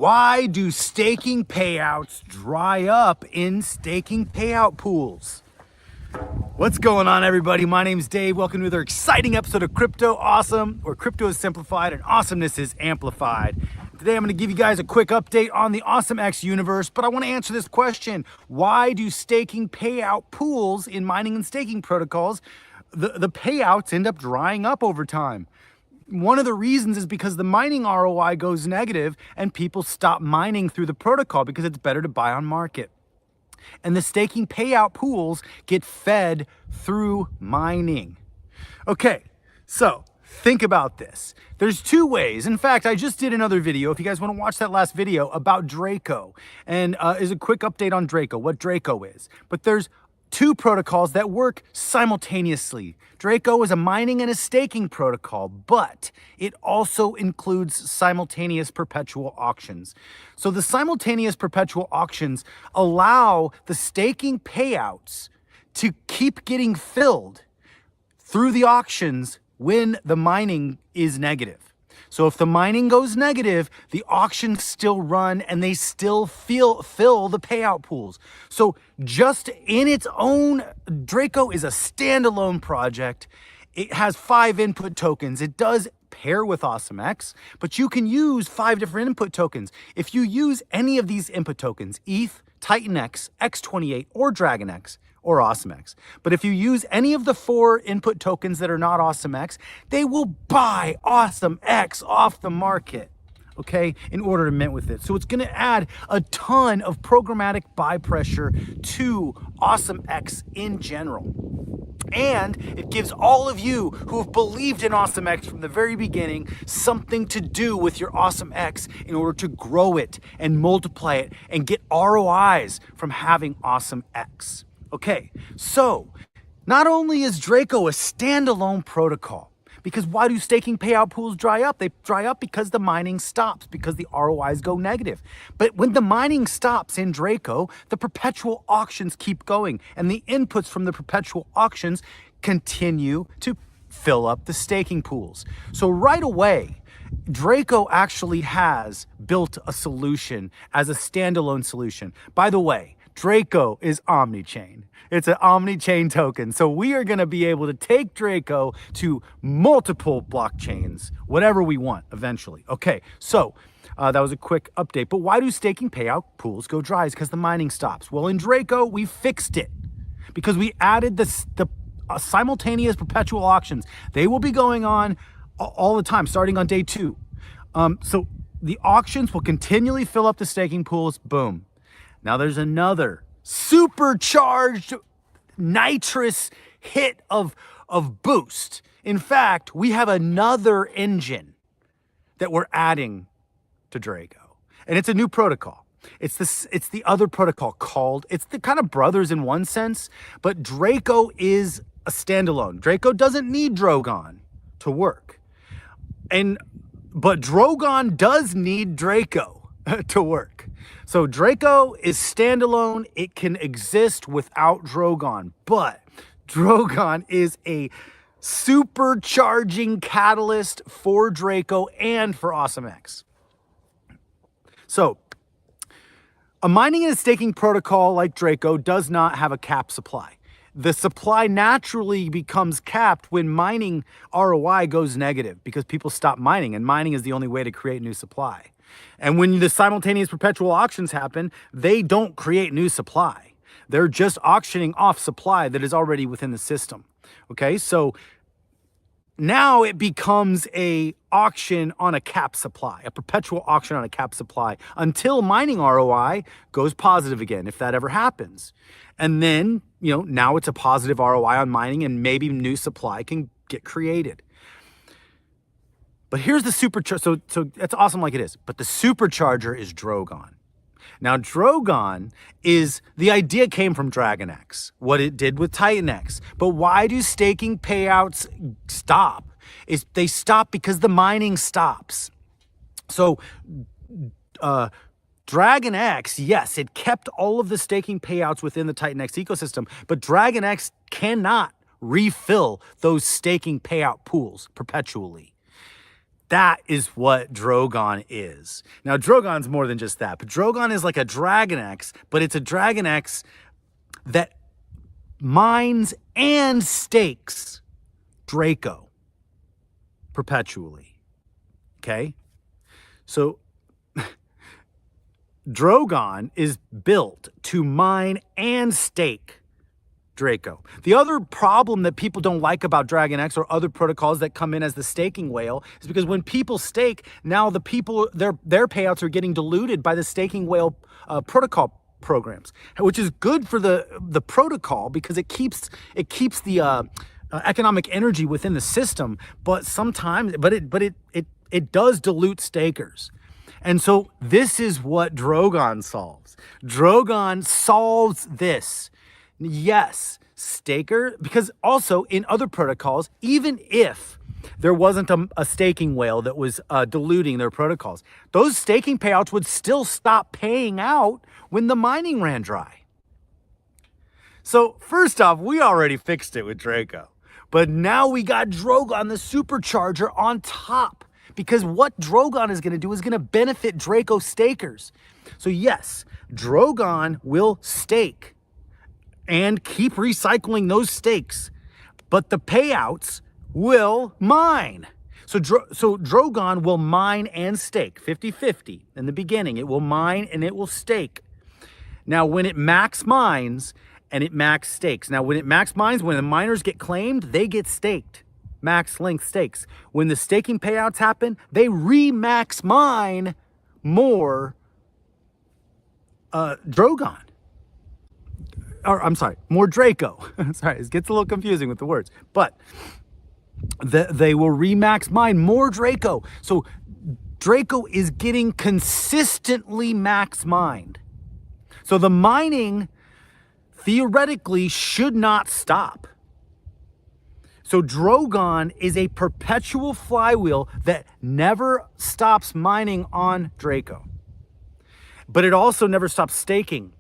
Why do staking payouts dry up in staking payout pools? What's going on, everybody? My name's Dave. Welcome to another exciting episode of Crypto Awesome, where crypto is simplified and awesomeness is amplified. Today, I'm going to give you guys a quick update on the AwesomeX Universe, but I want to answer this question. Why do staking payout pools in mining and staking protocols, the payouts end up drying up over time? One of the reasons is because the mining ROI goes negative and people stop mining through the protocol because it's better to buy on market. And the staking payout pools get fed through mining. Okay, so think about this. There's two ways. In fact, I just did another video, if you guys want to watch that last video, about Draco. And is a quick update on Draco, what Draco is. But there's two protocols that work simultaneously. Draco is a mining and a staking protocol, but it also includes simultaneous perpetual auctions. So the simultaneous perpetual auctions allow the staking payouts to keep getting filled through the auctions when the mining is negative. So if the mining goes negative, the auctions still run and they still fill the payout pools. So just in its own, Draco is a standalone project. It has 5 input tokens. It does pair with AwesomeX, but you can use 5 different input tokens. If you use any of these input tokens, ETH, TitanX, X28, or DragonX, or AwesomeX. But if you use any of the 4 input tokens that are not AwesomeX, they will buy AwesomeX off the market, okay, in order to mint with it. So it's going to add a ton of programmatic buy pressure to AwesomeX in general. And it gives all of you who have believed in AwesomeX from the very beginning something to do with your AwesomeX in order to grow it and multiply it and get ROIs from having AwesomeX. Okay, so not only is Draco a standalone protocol, because why do staking payout pools dry up? They dry up because the mining stops, because the ROIs go negative. But when the mining stops in Draco, the perpetual auctions keep going, and the inputs from the perpetual auctions continue to fill up the staking pools. So right away, Draco actually has built a solution as a standalone solution. By the way, Draco is Omni-chain. It's an Omni-chain token. So we are going to be able to take Draco to multiple blockchains, whatever we want eventually. Okay, so that was a quick update. But why do staking payout pools go dry? It's because the mining stops. Well, in Draco, we fixed it because we added the simultaneous perpetual auctions. They will be going on all the time, starting on day 2. So the auctions will continually fill up the staking pools. Boom. Now there's another supercharged nitrous hit of boost. In fact, we have another engine that we're adding to Draco. And it's a new protocol. It's the other protocol called, it's the kind of brothers in one sense, but Draco is a standalone. Draco doesn't need Drogon to work. But Drogon does need Draco to work. So Draco is standalone. It can exist without Drogon, but Drogon is a supercharging catalyst for Draco and for AwesomeX. So a mining and a staking protocol like Draco does not have a cap supply. The supply naturally becomes capped when mining ROI goes negative because people stop mining, and mining is the only way to create new supply. And when the simultaneous perpetual auctions happen, they don't create new supply. They're just auctioning off supply that is already within the system. Okay, so now it becomes a auction on a cap supply, a perpetual auction on a cap supply until mining ROI goes positive again, if that ever happens. And then, now it's a positive ROI on mining and maybe new supply can get created. But here's the supercharger. So that's awesome like it is. But the supercharger is Drogon. Now, Drogon the idea came from DragonX, what it did with TitanX. But why do staking payouts stop? They stop because the mining stops. So DragonX, yes, it kept all of the staking payouts within the TitanX ecosystem, but DragonX cannot refill those staking payout pools perpetually. That is what Drogon is. Now, Drogon's more than just that, but Drogon is like a DragonX, but it's a DragonX that mines and stakes Draco perpetually. Okay? So Drogon is built to mine and stake Draco. The other problem that people don't like about DragonX or other protocols that come in as the staking whale is because when people stake, now the people, their payouts are getting diluted by the staking whale protocol programs, which is good for the protocol because it keeps the economic energy within the system, but sometimes, it does dilute stakers. And so this is what Drogon solves. Drogon solves this. Yes, staker, because also in other protocols, even if there wasn't a staking whale that was diluting their protocols, those staking payouts would still stop paying out when the mining ran dry. So first off, we already fixed it with Draco, but now we got Drogon, the supercharger, on top. Because what Drogon is going to do is going to benefit Draco stakers. So yes, Drogon will stake and keep recycling those stakes, but the payouts will mine. So Drogon will mine and stake 50-50 in the beginning. It will mine and it will stake. Now, when it max mines and it max stakes. Now, when it max mines, when the miners get claimed, they get staked. Max length stakes. When the staking payouts happen, they re-max mine more Drogon. Or I'm sorry, more Draco. Sorry, it gets a little confusing with the words. But they will re-max mine more Draco. So Draco is getting consistently max mined. So the mining theoretically should not stop. So Drogon is a perpetual flywheel that never stops mining on Draco. But it also never stops staking.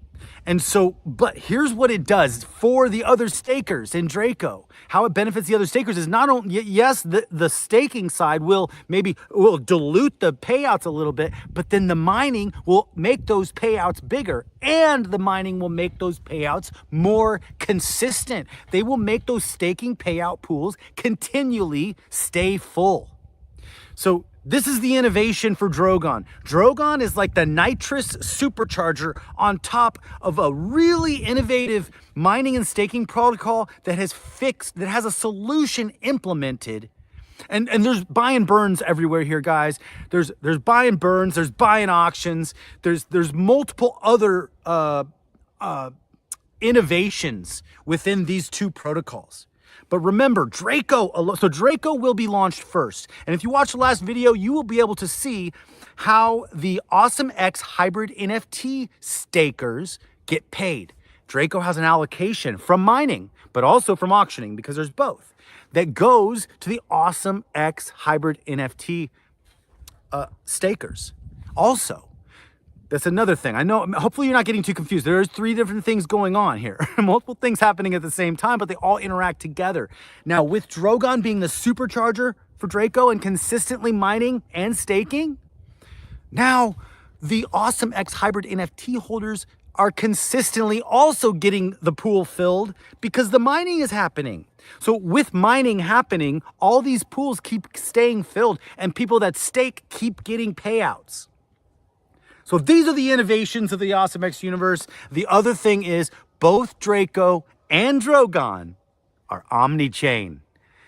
And so, but here's what it does for the other stakers in Draco. How it benefits the other stakers is not only, yes, the staking side will dilute the payouts a little bit, but then the mining will make those payouts bigger, and the mining will make those payouts more consistent. They will make those staking payout pools continually stay full. So this is the innovation for Drogon. Drogon is like the nitrous supercharger on top of a really innovative mining and staking protocol that has a solution implemented. And there's buy and burns everywhere here, guys. There's buy and burns, there's buy and auctions, there's multiple other innovations within these two protocols. But remember, Draco will be launched first. And if you watch the last video, you will be able to see how the AwesomeX Hybrid NFT stakers get paid. Draco has an allocation from mining, but also from auctioning, because there's both, that goes to the AwesomeX Hybrid NFT stakers. Also, that's another thing. I know, hopefully you're not getting too confused. There's 3 different things going on here. Multiple things happening at the same time, but they all interact together. Now, with Drogon being the supercharger for Draco and consistently mining and staking, now the AwesomeX Hybrid NFT holders are consistently also getting the pool filled because the mining is happening. So with mining happening, all these pools keep staying filled, and people that stake keep getting payouts. So these are the innovations of the AwesomeX universe. The other thing is both Draco and Drogon are Omni-chain.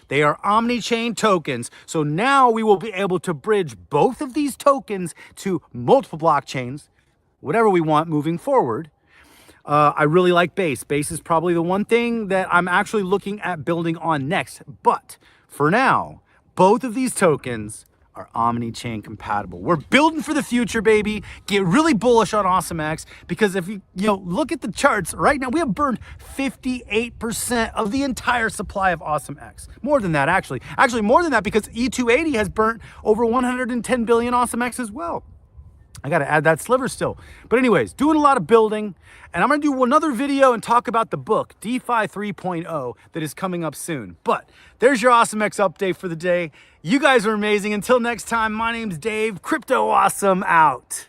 They are Omni-chain tokens. So now we will be able to bridge both of these tokens to multiple blockchains, whatever we want moving forward. I really like Base. Base is probably the one thing that I'm actually looking at building on next. But for now, both of these tokens are Omni-chain compatible. We're building for the future, baby. Get really bullish on AwesomeX, because if you look at the charts right now, we have burned 58% of the entire supply of AwesomeX. More than that, actually more than that, because E280 has burnt over 110 billion AwesomeX as well. I got to add that sliver still. But anyways, doing a lot of building, and I'm going to do another video and talk about the book, DeFi 3.0, that is coming up soon. But there's your AwesomeX update for the day. You guys are amazing. Until next time, my name's Dave. Crypto Awesome out.